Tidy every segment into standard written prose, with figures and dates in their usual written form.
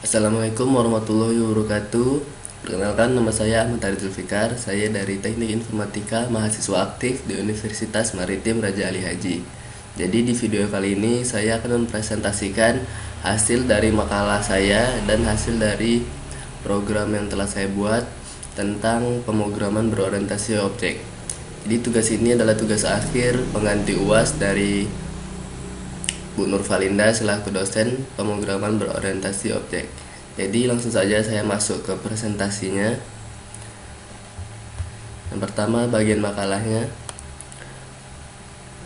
Assalamualaikum warahmatullahi wabarakatuh. Perkenalkan, nama saya Ahmad Arif Zulfikar. Saya dari Teknik Informatika, mahasiswa aktif di Universitas Maritim Raja Ali Haji. Jadi di video kali ini saya akan mempresentasikan hasil dari makalah saya dan hasil dari program yang telah saya buat tentang pemrograman berorientasi objek. Jadi tugas ini adalah tugas akhir pengganti UAS dari Bu Nurvalinda selaku dosen pemrograman berorientasi objek. Jadi langsung saja saya masuk ke presentasinya. Yang pertama bagian makalahnya.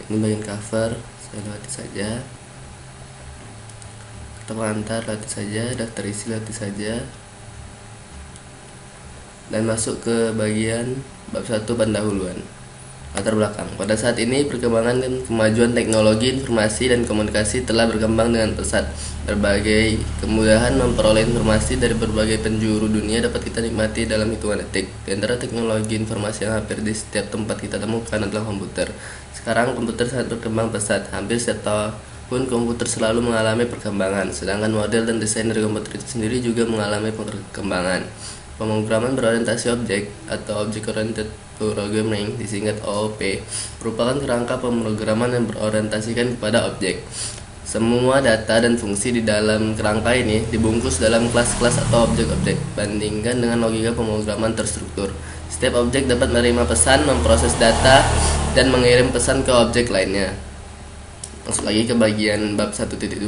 Ini bagian cover, saya lewati saja. Kata pengantar lewati saja, daftar isi lewati saja. Dan masuk ke bagian bab 1 pendahuluan. Latar belakang. Pada saat ini perkembangan dan kemajuan teknologi informasi dan komunikasi telah berkembang dengan pesat. Berbagai kemudahan memperoleh informasi dari berbagai penjuru dunia dapat kita nikmati dalam hitungan detik. Di antara teknologi informasi yang hampir di setiap tempat kita temukan adalah komputer. Sekarang komputer sangat berkembang pesat. Hampir setiap tahun komputer selalu mengalami perkembangan. Sedangkan model dan desain dari komputer itu sendiri juga mengalami perkembangan. Pemrograman berorientasi objek atau Object Oriented Programming, disingkat OOP, merupakan kerangka pemrograman yang berorientasikan kepada objek. Semua data dan fungsi di dalam kerangka ini dibungkus dalam kelas-kelas atau objek-objek. Bandingkan dengan logika pemrograman terstruktur. Setiap objek dapat menerima pesan, memproses data, dan mengirim pesan ke objek lainnya. Masuk lagi ke bagian bab 1.2.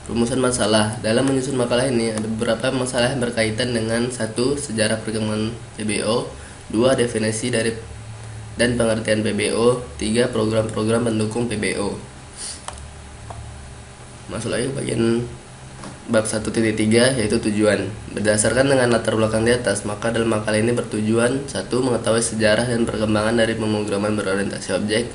Rumusan masalah. Dalam menyusun makalah ini ada beberapa masalah yang berkaitan dengan 1. Sejarah perkembangan PBO, 2. Definisi dari dan pengertian PBO, 3. Program-program pendukung PBO. Masuk lagi ke bagian bab 1.3, yaitu tujuan. Berdasarkan dengan latar belakang di atas, maka dalam makalah ini bertujuan 1. Mengetahui sejarah dan perkembangan dari pemrograman berorientasi objek,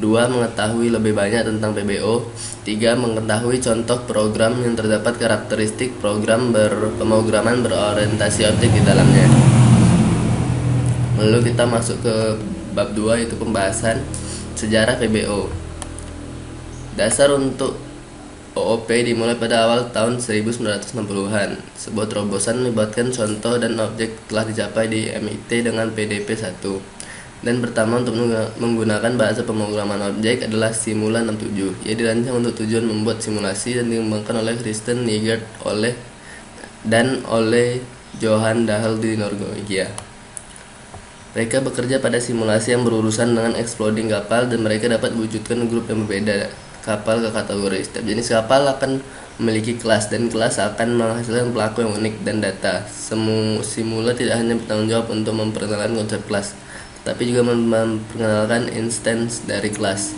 2. Mengetahui lebih banyak tentang PBO, 3. Mengetahui contoh program yang terdapat karakteristik program pemrograman berorientasi objek di dalamnya. Lalu kita masuk ke bab 2, yaitu pembahasan sejarah PBO. Dasar untuk OOP dimulai pada awal tahun 1960-an. Sebuah terobosan melibatkan contoh dan objek telah dicapai di MIT dengan PDP-1. Dan pertama untuk menggunakan bahasa pemrograman objek adalah Simula 67. Ia dirancang untuk tujuan membuat simulasi dan dikembangkan oleh Kristen Nygaard oleh Johan Dahl di Norwegia. Mereka bekerja pada simulasi yang berurusan dengan exploding kapal, dan mereka dapat mewujudkan grup yang berbeda kapal ke kategori. Setiap jenis kapal akan memiliki kelas, dan kelas akan menghasilkan pelaku yang unik dan data. Simula tidak hanya bertanggung jawab untuk memperkenalkan konsep kelas, tapi juga memperkenalkan instance dari kelas.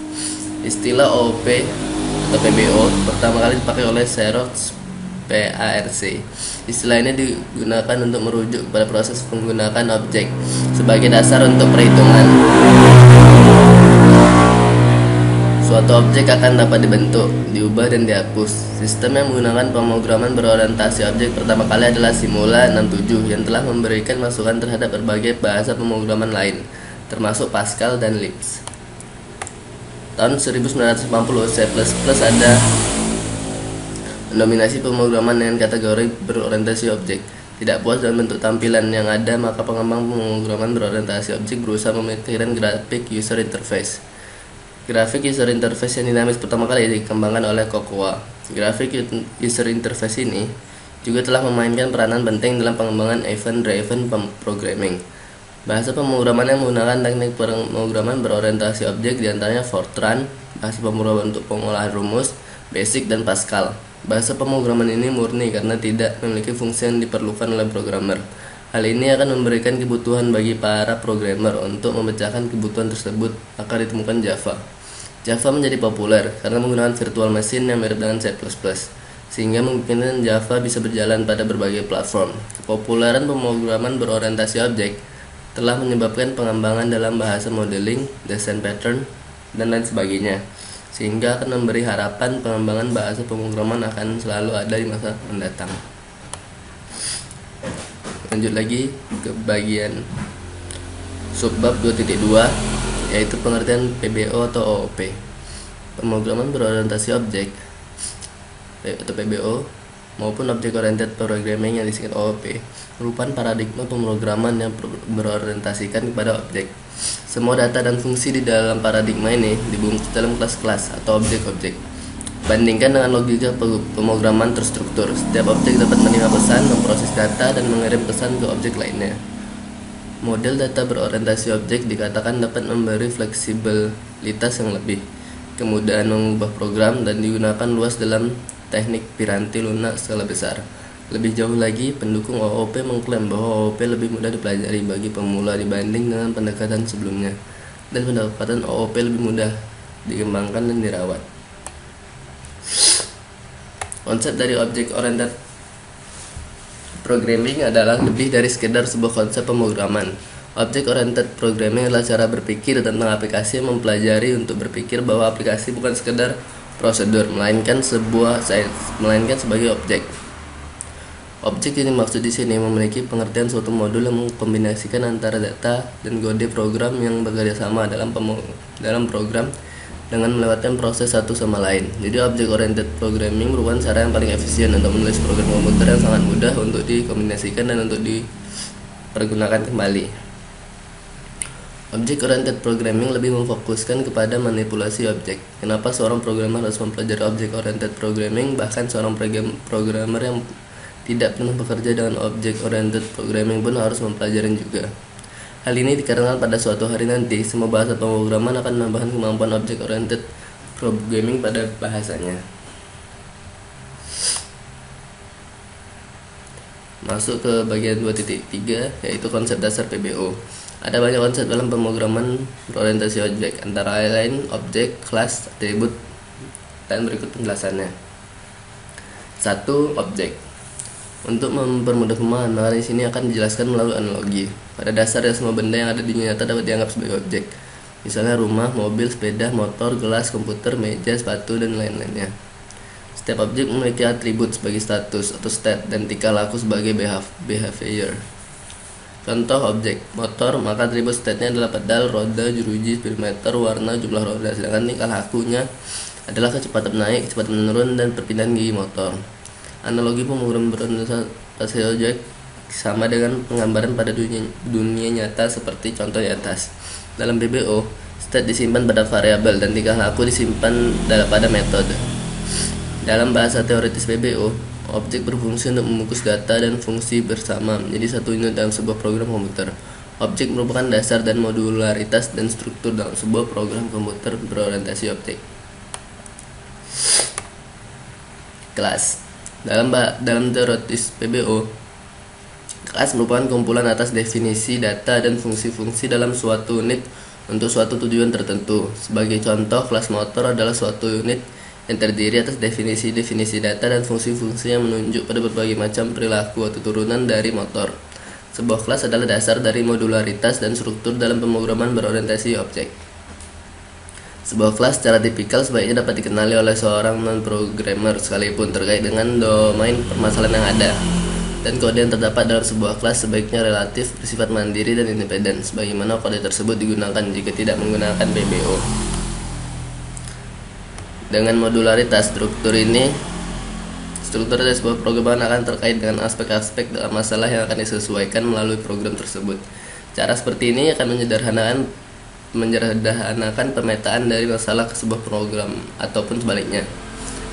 Istilah OOP atau PBO pertama kali dipakai oleh Xerox PARC. Istilah ini digunakan untuk merujuk kepada proses menggunakan objek sebagai dasar untuk perhitungan. Suatu objek akan dapat dibentuk, diubah, dan dihapus. Sistem yang menggunakan pemrograman berorientasi objek pertama kali adalah Simula 67 yang telah memberikan masukan terhadap berbagai bahasa pemrograman lain, termasuk Pascal dan Lisp. Tahun 1990, C++ ada mendominasi pemrograman dengan kategori berorientasi objek. Tidak puas dengan bentuk tampilan yang ada, maka pengembang pemrograman berorientasi objek berusaha memikirkan grafik user interface. Grafik user interface yang dinamis pertama kali dikembangkan oleh Cocoa. Grafik user interface ini juga telah memainkan peranan penting dalam pengembangan event-driven programming. Bahasa pemrograman yang menggunakan teknik pemrograman berorientasi objek diantaranya Fortran, bahasa pemrograman untuk pengolahan rumus, Basic, dan Pascal. Bahasa pemrograman ini murni karena tidak memiliki fungsi yang diperlukan oleh programmer. Hal ini akan memberikan kebutuhan bagi para programmer untuk memecahkan kebutuhan tersebut, maka ditemukan Java. Java menjadi populer karena menggunakan virtual machine yang mirip dengan C++, sehingga memungkinkan Java bisa berjalan pada berbagai platform. Kepopuleran pemrograman berorientasi objek telah menyebabkan pengembangan dalam bahasa modeling, desain pattern, dan lain sebagainya, sehingga akan memberi harapan pengembangan bahasa pemrograman akan selalu ada di masa mendatang. Lanjut lagi ke bagian subbab 2.2, yaitu pengertian PBO atau OOP. Pemrograman berorientasi objek atau PBO maupun Object Oriented Programming yang disingkat OOP merupakan paradigma pemrograman yang berorientasikan kepada objek. Semua data dan fungsi di dalam paradigma ini dibungkus dalam kelas-kelas atau objek-objek. Bandingkan dengan logika pemrograman terstruktur, setiap objek dapat menerima pesan, memproses data, dan mengirim pesan ke objek lainnya. Model data berorientasi objek dikatakan dapat memberi fleksibilitas yang lebih, kemudahan mengubah program, dan digunakan luas dalam teknik piranti lunak skala besar. Lebih jauh lagi, pendukung OOP mengklaim bahwa OOP lebih mudah dipelajari bagi pemula dibanding dengan pendekatan sebelumnya, dan pendekatan OOP lebih mudah dikembangkan dan dirawat. Konsep dari Object Oriented Programming adalah lebih dari sekedar sebuah konsep pemrograman. Object Oriented Programming adalah cara berpikir tentang aplikasi yang mempelajari untuk berpikir bahwa aplikasi bukan sekedar prosedur, melainkan sebagai objek. Objek yang dimaksud di sini memiliki pengertian suatu modul yang mengkombinasikan antara data dan kode program yang bekerja sama dalam program dengan melewatkan proses satu sama lain. Jadi Object Oriented Programming merupakan cara yang paling efisien untuk menulis program komputer yang sangat mudah untuk dikombinasikan dan untuk dipergunakan kembali. Object Oriented Programming lebih memfokuskan kepada manipulasi objek. Kenapa seorang programmer harus mempelajari Object Oriented Programming? Bahkan seorang programmer yang tidak pernah bekerja dengan Object Oriented Programming pun harus mempelajari juga. Hal ini dikarenakan pada suatu hari nanti, semua bahasa pemrograman akan menambahkan kemampuan Object Oriented Programming pada bahasanya. Masuk ke bagian 2.3, yaitu konsep dasar PBO. Ada banyak konsep dalam pemrograman berorientasi objek, antara lain objek, kelas, atribut, dan berikut penjelasannya. 1. Objek. Untuk mempermudah pemahaman, maka di sini akan dijelaskan melalui analogi. Pada dasarnya semua benda yang ada di dunia nyata dapat dianggap sebagai objek. Misalnya rumah, mobil, sepeda, motor, gelas, komputer, meja, sepatu, dan lain-lainnya. Setiap objek memiliki atribut sebagai status atau state dan tingkah laku sebagai behavior. Contoh objek motor, maka atribut state-nya adalah pedal, roda, jeruji, speedometer, warna, jumlah roda. Sedangkan tingkah lakunya adalah kecepatan naik, kecepatan menurun, dan perpindahan gigi motor. Analogi pemrograman berorientasi objek sama dengan penggambaran pada dunia nyata seperti contoh di atas. Dalam PBO, state disimpan pada variabel dan tingkah laku disimpan pada metode. Dalam bahasa teoritis PBO, objek berfungsi untuk membungkus data dan fungsi bersama menjadi satu unit dalam sebuah program komputer. Objek merupakan dasar dan modularitas dan struktur dalam sebuah program komputer berorientasi objek. Kelas. Dalam teoritis PBO, kelas merupakan kumpulan atas definisi data dan fungsi-fungsi dalam suatu unit untuk suatu tujuan tertentu. Sebagai contoh, kelas motor adalah suatu unit yang terdiri atas definisi-definisi data dan fungsi-fungsi yang menunjuk pada berbagai macam perilaku atau turunan dari motor. Sebuah kelas adalah dasar dari modularitas dan struktur dalam pemrograman berorientasi objek. Sebuah kelas secara tipikal sebaiknya dapat dikenali oleh seorang non-programmer sekalipun terkait dengan domain permasalahan yang ada. Dan kode yang terdapat dalam sebuah kelas sebaiknya relatif, bersifat mandiri dan independen, sebagaimana kode tersebut digunakan jika tidak menggunakan PBO. Dengan modularitas, struktur dari sebuah programan akan terkait dengan aspek-aspek dalam masalah yang akan disesuaikan melalui program tersebut. Cara seperti ini akan menyederhanakan pemetaan dari masalah ke sebuah program ataupun sebaliknya.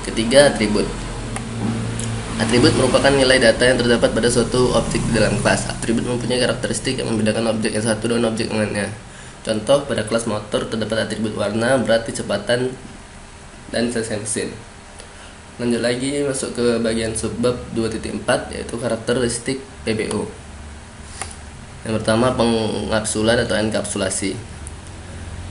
Ketiga, atribut. Atribut merupakan nilai data yang terdapat pada suatu objek di dalam kelas. Atribut mempunyai karakteristik yang membedakan objek yang satu dengan objek lainnya. Contoh, pada kelas motor terdapat atribut warna, berat, kecepatan, dan cc mesin. Lanjut lagi masuk ke bagian subbab 2.4, yaitu karakteristik PBO. Yang pertama, pengapsulan atau enkapsulasi.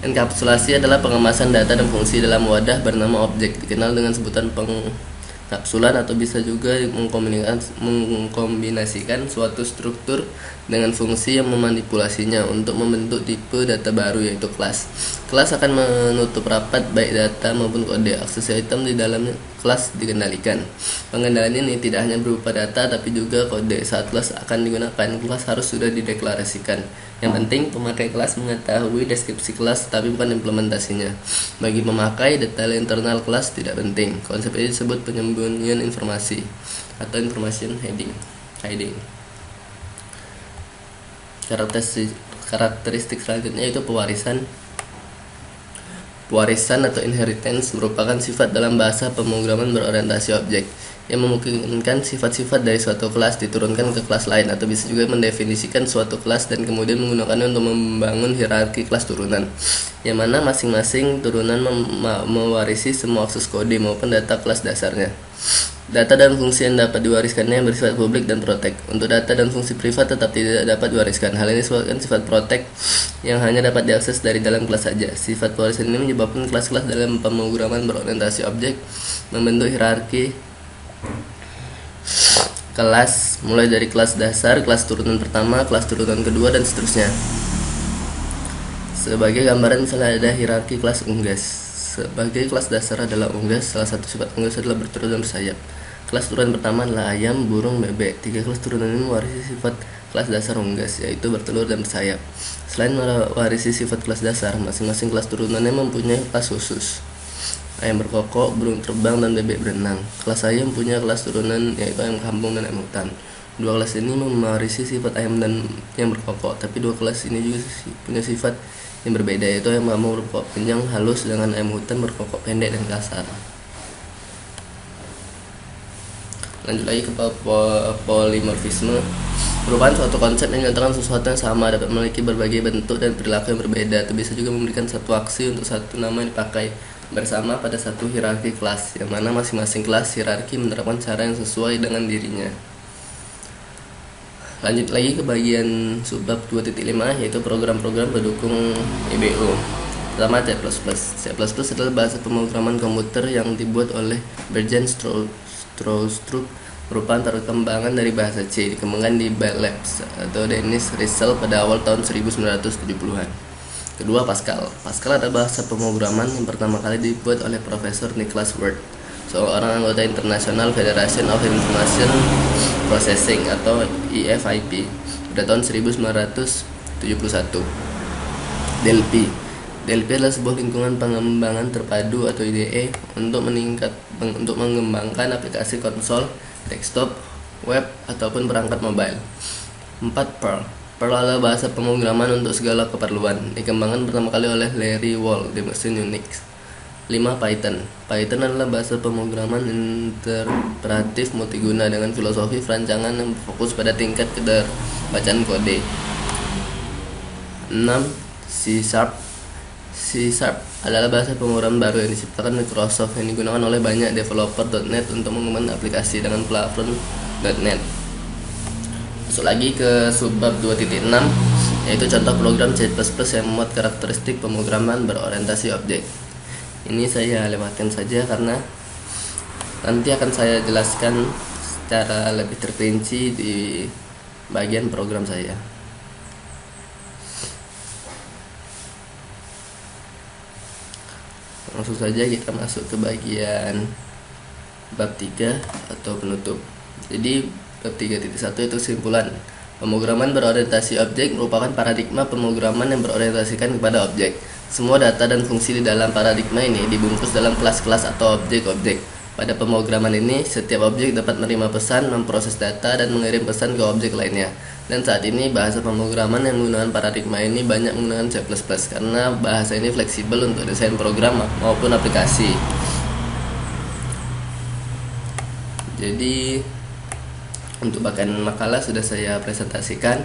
Enkapsulasi adalah pengemasan data dan fungsi dalam wadah bernama objek, dikenal dengan sebutan pengkapsulan, atau bisa juga mengkombinasikan suatu struktur dengan fungsi yang memanipulasinya untuk membentuk tipe data baru, yaitu kelas. Kelas akan menutup rapat baik data maupun kode. Akses item di dalam kelas dikendalikan. Pengendalian ini tidak hanya berupa data tapi juga kode. Saat kelas akan digunakan, kelas harus sudah dideklarasikan. Yang penting pemakai kelas mengetahui deskripsi kelas tapi bukan implementasinya. Bagi pemakai, detail internal kelas tidak penting. Konsep ini disebut penyembunyian informasi. atau information hiding. Karakteristik selanjutnya yaitu pewarisan atau inheritance merupakan sifat dalam bahasa pemrograman berorientasi objek yang memungkinkan sifat-sifat dari suatu kelas diturunkan ke kelas lain, atau bisa juga mendefinisikan suatu kelas dan kemudian menggunakannya untuk membangun hierarki kelas turunan, yang mana masing-masing turunan mewarisi semua akses kode maupun data kelas dasarnya. Data dan fungsi yang dapat diwariskannya yang bersifat publik dan protect. Untuk data dan fungsi privat tetap tidak dapat diwariskan. Hal ini disebabkan sifat protect yang hanya dapat diakses dari dalam kelas saja. Sifat pewarisan ini menyebabkan kelas-kelas dalam pemrograman berorientasi objek membentuk hierarki kelas mulai dari kelas dasar, kelas turunan pertama, kelas turunan kedua, dan seterusnya. Sebagai gambaran, misalnya ada hierarki kelas unggas. Sebagai kelas dasar adalah unggas, salah satu sifat unggas adalah bertelur dan bersayap. Kelas turunan pertama adalah ayam, burung, bebek. Tiga kelas turunan ini mewarisi sifat kelas dasar unggas, yaitu bertelur dan bersayap. Selain mewarisi sifat kelas dasar, masing-masing kelas turunannya mempunyai kelas khusus. Ayam berkokok, burung terbang, dan bebek berenang. Kelas ayam punya kelas turunan yaitu ayam kampung dan ayam hutan. Dua kelas ini mewarisi sifat ayam dan yang berkokok, tapi dua kelas ini juga punya sifat yang berbeda, yaitu ayam kampung berkokok panjang halus dengan ayam hutan berkokok pendek dan kasar. Lanjut lagi ke polimorfisme, merupakan suatu konsep yang menyatakan sesuatu yang sama dapat memiliki berbagai bentuk dan perilaku yang berbeda, atau bisa juga memberikan satu aksi untuk satu nama yang dipakai bersama pada satu hierarki kelas, yang mana masing-masing kelas hierarki menerapkan cara yang sesuai dengan dirinya. Lanjut lagi ke bagian subbab 2.5, yaitu program-program pendukung EBO. Pertama, C++. C++ adalah bahasa pemrograman komputer yang dibuat oleh Bertrand Stroustrup, merupakan perkembangan dari bahasa C, dikembangkan di Bell Labs atau Dennis Ritchell pada awal tahun 1970-an. Kedua, Pascal. Pascal adalah bahasa pemrograman yang pertama kali dibuat oleh Profesor Nicholas Ward, seorang anggota International Federation of Information Processing atau EFIP pada tahun 1971. Delphi adalah sebuah lingkungan pengembangan terpadu atau IDE untuk mengembangkan aplikasi konsol, desktop, web, ataupun perangkat mobile. 4. Perl adalah bahasa pemrograman untuk segala keperluan, dikembangkan pertama kali oleh Larry Wall di mesin Unix. 5. Python adalah bahasa pemrograman interpretif multiguna dengan filosofi perancangan yang fokus pada tingkat keterbacaan kode. 6. C# adalah bahasa pemrograman baru yang diciptakan Microsoft yang digunakan oleh banyak developer .NET untuk mengembangkan aplikasi dengan platform .NET. Masuk lagi ke subbab 2.6, yaitu contoh program C++ yang memuat karakteristik pemrograman berorientasi objek. Ini saya lewatkan saja karena nanti akan saya jelaskan secara lebih terperinci di bagian program saya. Langsung saja kita masuk ke bagian bab 3 atau penutup. Jadi bab 3.1 itu kesimpulan. Pemrograman berorientasi objek merupakan paradigma pemrograman yang berorientasikan kepada objek. Semua data dan fungsi di dalam paradigma ini dibungkus dalam kelas-kelas atau objek-objek. Pada pemrograman ini, setiap objek dapat menerima pesan, memproses data, dan mengirim pesan ke objek lainnya. Dan saat ini, bahasa pemrograman yang menggunakan paradigma ini banyak menggunakan C++ karena bahasa ini fleksibel untuk desain program maupun aplikasi. Jadi, untuk bagian makalah sudah saya presentasikan.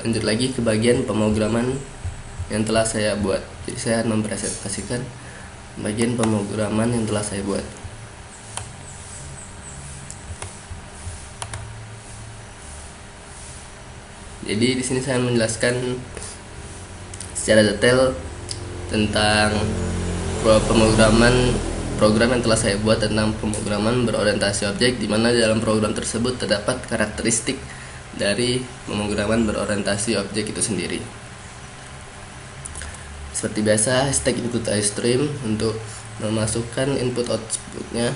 Lanjut lagi ke bagian pemrograman yang telah saya buat. Jadi saya akan mempresentasikan bagian pemrograman yang telah saya buat. Jadi di sini saya menjelaskan secara detail tentang program yang telah saya buat tentang pemrograman berorientasi objek, di mana dalam program tersebut terdapat karakteristik dari pemrograman berorientasi objek itu sendiri. Seperti biasa, hashtag input iStream untuk memasukkan input outputnya,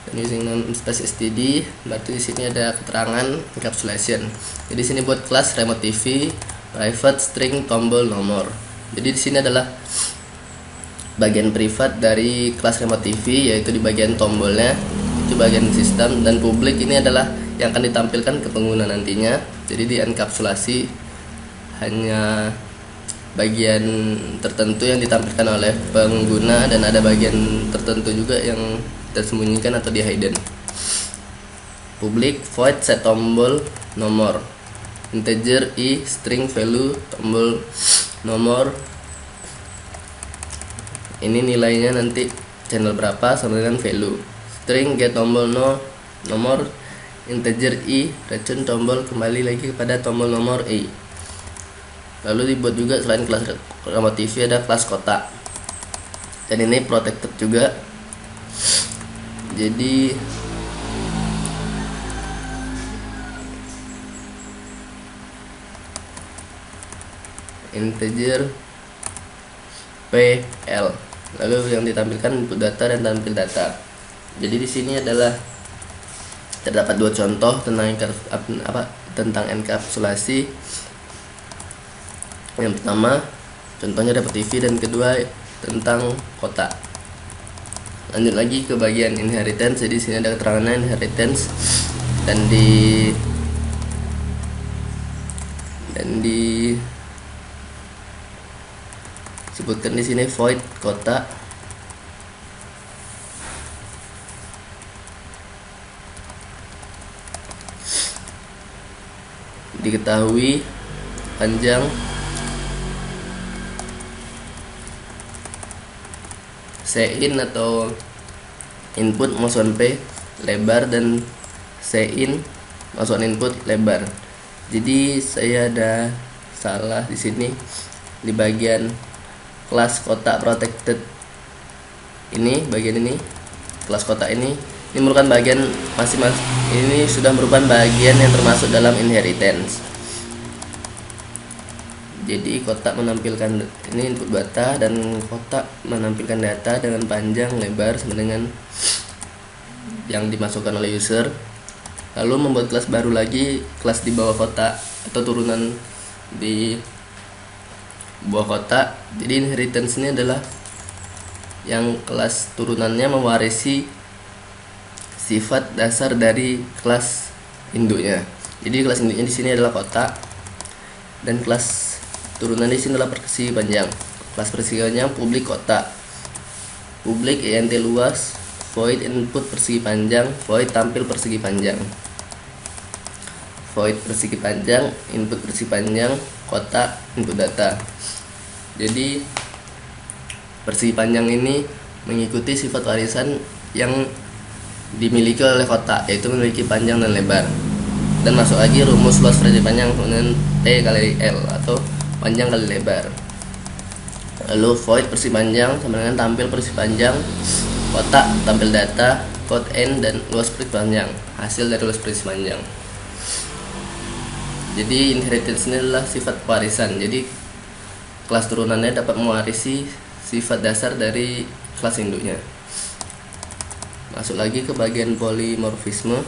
dan using namespace std. Berarti di sini ada keterangan encapsulation. Jadi di sini buat kelas remote TV, private string tombol nomor. Jadi di sini adalah bagian privat dari kelas remote TV, yaitu di bagian tombolnya itu bagian sistem, dan publik ini adalah yang akan ditampilkan ke pengguna nantinya. Jadi dienkapsulasi hanya bagian tertentu yang ditampilkan oleh pengguna, dan ada bagian tertentu juga yang tersembunyikan atau di hidden. Public void set tombol nomor, integer i string value tombol nomor, ini nilainya nanti channel berapa sama dengan value. String get tombol nomor, integer i return tombol, kembali lagi kepada tombol nomor i. Lalu dibuat juga selain kelas Rama TV ada kelas kotak, dan ini protected juga. Jadi integer PL, lalu yang ditampilkan input data dan tampil data. Jadi di sini adalah terdapat dua contoh tentang enkapsulasi. Yang pertama contohnya dapat TV, dan kedua tentang kotak. Lanjut lagi ke bagian inheritance. Jadi sini ada keterangannya inheritance, dan sebutkan di sini void kotak, diketahui panjang, sein atau input masukan P lebar, dan sein masukan input lebar. Jadi saya ada salah di sini di bagian kelas kotak protected ini, bagian ini kelas kotak ini merupakan bagian ini sudah merupakan bagian yang termasuk dalam inheritance. Jadi kotak menampilkan ini input data, dan kotak menampilkan data dengan panjang lebar sama dengan yang dimasukkan oleh user. Lalu membuat kelas baru lagi, kelas di bawah kotak atau turunan di bawah kotak. Jadi inheritance ini adalah yang kelas turunannya mewarisi sifat dasar dari kelas induknya. Jadi kelas induknya di sini adalah kotak, dan kelas turunan di sini adalah persegi panjang. Kelas persegi panjang publik kotak, publik int luas, void input persegi panjang, void tampil persegi panjang, void persegi panjang, input persegi panjang, kotak input data. Jadi persegi panjang ini mengikuti sifat warisan yang dimiliki oleh kotak, yaitu memiliki panjang dan lebar. Dan masuk lagi rumus luas persegi panjang dengan P kali L atau panjang kali lebar. Lalu void persegi panjang sama dengan tampil persegi panjang, kotak tampil data, code n, dan luas persegi panjang, hasil dari luas persegi panjang. Jadi inheritance ini adalah sifat warisan. Jadi kelas turunannya dapat mewarisi sifat dasar dari kelas induknya. Masuk lagi ke bagian polimorfisme.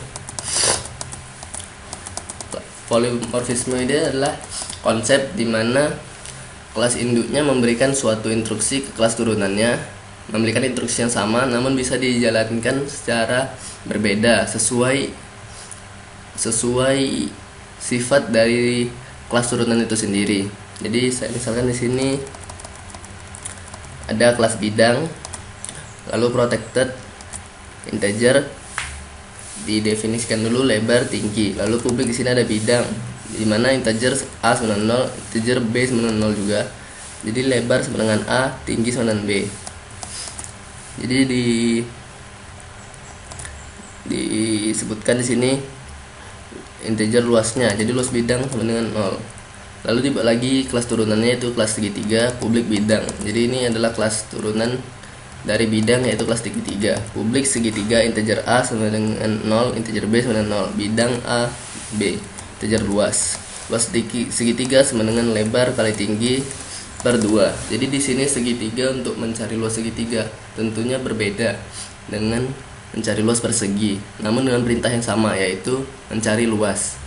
Polimorfisme ini adalah konsep di mana kelas induknya memberikan suatu instruksi ke kelas turunannya, memberikan instruksi yang sama namun bisa dijalankan secara berbeda sesuai sifat dari kelas turunan itu sendiri. Jadi saya misalkan di sini ada kelas bidang, lalu protected integer didefinisikan dulu lebar tinggi, lalu publik di sini ada bidang di mana integer a sama dengan 0, integer b sama dengan 0 juga. Jadi lebar sama dengan a, tinggi sama dengan b. Jadi disebutkan di sini integer luasnya, jadi luas bidang sama dengan 0. Lalu dibuat lagi kelas turunannya yaitu kelas segitiga publik bidang. Jadi ini adalah kelas turunan dari bidang yaitu kelas segitiga. Publik segitiga integer a sama dengan 0, integer b sama dengan 0, bidang a b, integer luas. Luas segitiga sama dengan lebar kali tinggi per 2. Jadi di sini segitiga untuk mencari luas segitiga tentunya berbeda dengan mencari luas persegi, namun dengan perintah yang sama yaitu mencari luas.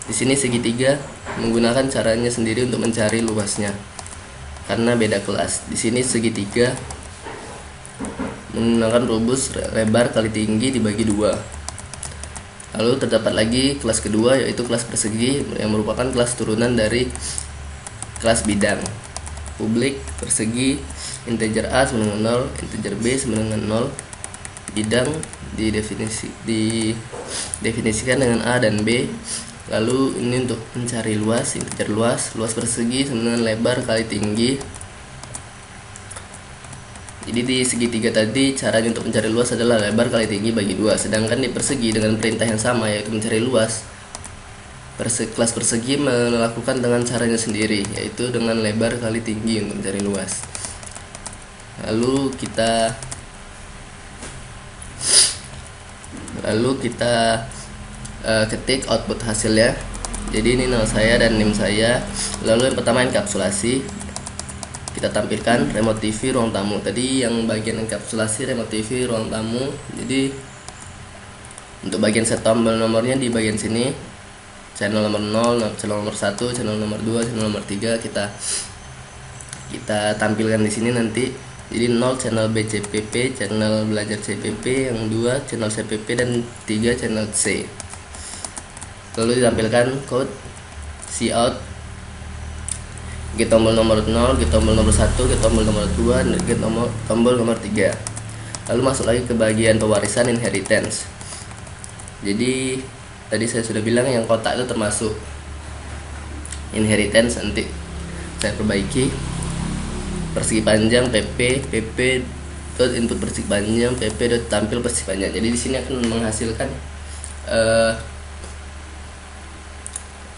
Di sini segitiga menggunakan caranya sendiri untuk mencari luasnya karena beda kelas. Di sini segitiga menggunakan rumus lebar kali tinggi dibagi 2. Lalu terdapat lagi kelas kedua, yaitu kelas persegi, yang merupakan kelas turunan dari kelas bidang. Publik, persegi, integer A sama dengan 0, integer B sama dengan 0. Bidang didefinisikan dengan A dan B. Lalu ini untuk mencari luas, integer luas persegi sama dengan lebar kali tinggi. Jadi di segitiga tadi caranya untuk mencari luas adalah lebar kali tinggi bagi 2. Sedangkan di persegi dengan perintah yang sama, yaitu mencari luas, kelas persegi melakukan dengan caranya sendiri, yaitu dengan lebar kali tinggi untuk mencari luas. Lalu kita ketik output hasilnya. Jadi ini nama saya dan NIM saya. Lalu yang pertama enkapsulasi, kita tampilkan remote TV ruang tamu. Tadi yang bagian enkapsulasi remote TV ruang tamu. Jadi untuk bagian set tombol nomornya di bagian sini, channel nomor 0, channel nomor 1, channel nomor 2, channel nomor 3 kita tampilkan di sini nanti. Jadi 0 channel BCPP, channel belajar CPP, yang 2 channel CPP, dan 3 channel C. Lalu ditampilkan code cout, get tombol nomor 0, get tombol nomor 1, get tombol nomor 2, dan get tombol nomor 3. Lalu masuk lagi ke bagian pewarisan inheritance. Jadi tadi saya sudah bilang yang kotak itu termasuk inheritance. Nanti saya perbaiki. Persegi panjang PP dot input persegi panjang, PP dot tampil persegi panjang. Jadi di sini akan menghasilkan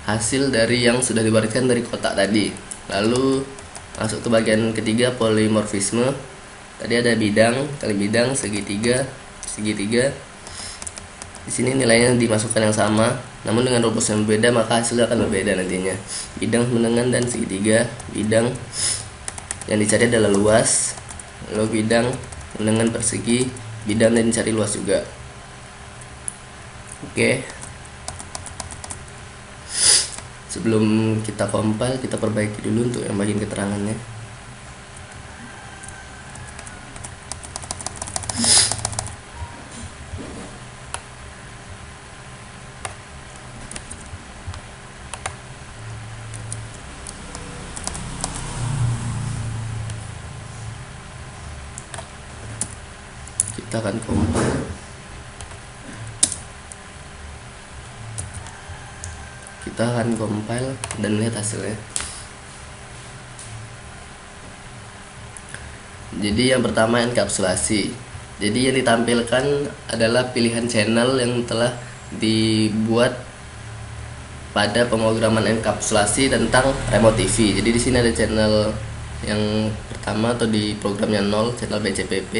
hasil dari yang sudah diwariskan dari kotak tadi. Lalu masuk ke bagian ketiga, polimorfisme. Tadi ada bidang kali bidang, segitiga. Di sini nilainya dimasukkan yang sama, namun dengan rumus yang berbeda maka hasilnya akan berbeda nantinya. Bidang dengan dan segitiga. Bidang yang dicari adalah luas, lalu bidang dengan persegi, bidang dan dicari luas juga. Oke. Sebelum kita compile, kita perbaiki dulu untuk yang bagian keterangannya. Kita akan compile. Dan lihat hasilnya. Jadi yang pertama enkapsulasi. Jadi yang ditampilkan adalah pilihan channel yang telah dibuat pada pemrograman enkapsulasi tentang remote TV. Jadi di sini ada channel yang pertama atau di programnya 0, channel BCPP,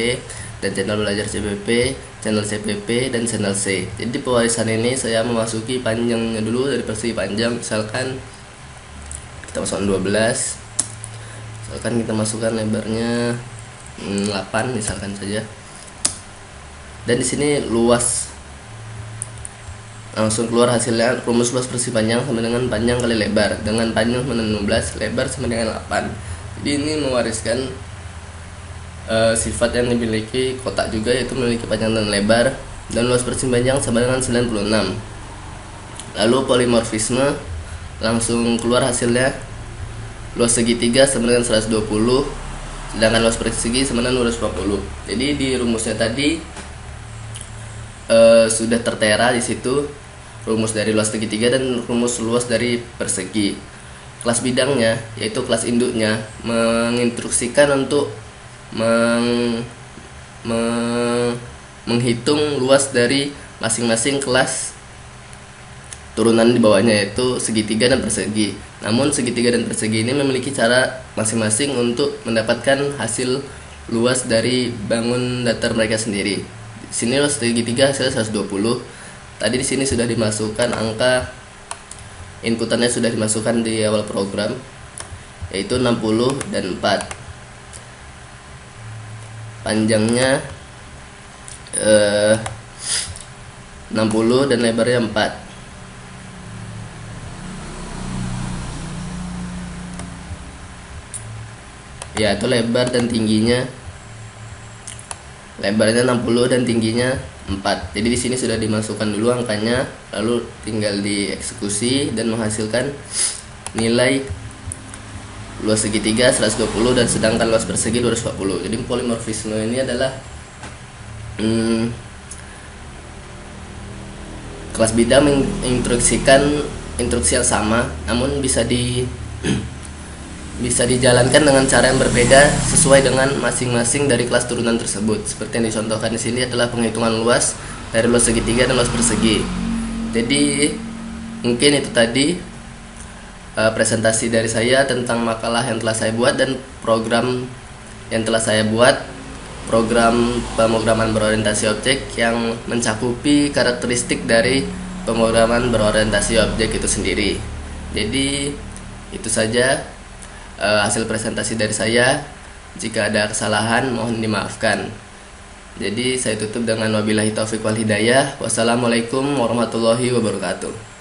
dan channel belajar CPP, channel CPP, dan channel C. Jadi pewarisan ini saya memasuki panjangnya dulu dari persegi panjang. Misalkan kita masukkan 12, misalkan kita masukkan lebarnya 8 misalkan saja. Dan di sini luas, langsung keluar hasilnya. Rumus luas persegi panjang sama dengan panjang kali lebar, dengan panjang sama dengan 15, lebar sama dengan 8. Jadi ini mewariskan sifat yang dimiliki kotak juga, yaitu memiliki panjang dan lebar, dan luas persegi panjang sama dengan 96. Lalu polimorfisme, langsung keluar hasilnya. Luas segitiga sama dengan 120, sedangkan luas persegi sama dengan 250. Jadi di rumusnya tadi sudah tertera di situ rumus dari luas segitiga dan rumus luas dari persegi. Kelas bidangnya, yaitu kelas induknya, menginstruksikan untuk menghitung luas dari masing-masing kelas turunan di bawahnya, yaitu segitiga dan persegi. Namun segitiga dan persegi ini memiliki cara masing-masing untuk mendapatkan hasil luas dari bangun datar mereka sendiri. Di sini luas segitiga hasilnya 120. Tadi di sini sudah dimasukkan angka inputannya, sudah dimasukkan di awal program, yaitu 60 dan 4. Panjangnya 60 dan lebarnya 4. Ya, itu lebar dan tingginya lebarnya 60 dan tingginya 4. Jadi di sini sudah dimasukkan dulu angkanya, lalu tinggal dieksekusi dan menghasilkan nilai luas segitiga 120 dan sedangkan luas persegi 240. Jadi polimorfisme ini adalah kelas bida menginstruksikan instruksi yang sama, namun bisa dijalankan dengan cara yang berbeda sesuai dengan masing-masing dari kelas turunan tersebut. Seperti yang dicontohkan di sini adalah penghitungan luas dari luas segitiga dan luas persegi. Jadi mungkin itu tadi presentasi dari saya tentang makalah yang telah saya buat dan program yang telah saya buat, program pemrograman berorientasi objek yang mencakupi karakteristik dari pemrograman berorientasi objek itu sendiri. Jadi itu saja hasil presentasi dari saya. Jika ada kesalahan mohon dimaafkan. Jadi saya tutup dengan wabillahi taufiq wal hidayah. Wassalamualaikum warahmatullahi wabarakatuh.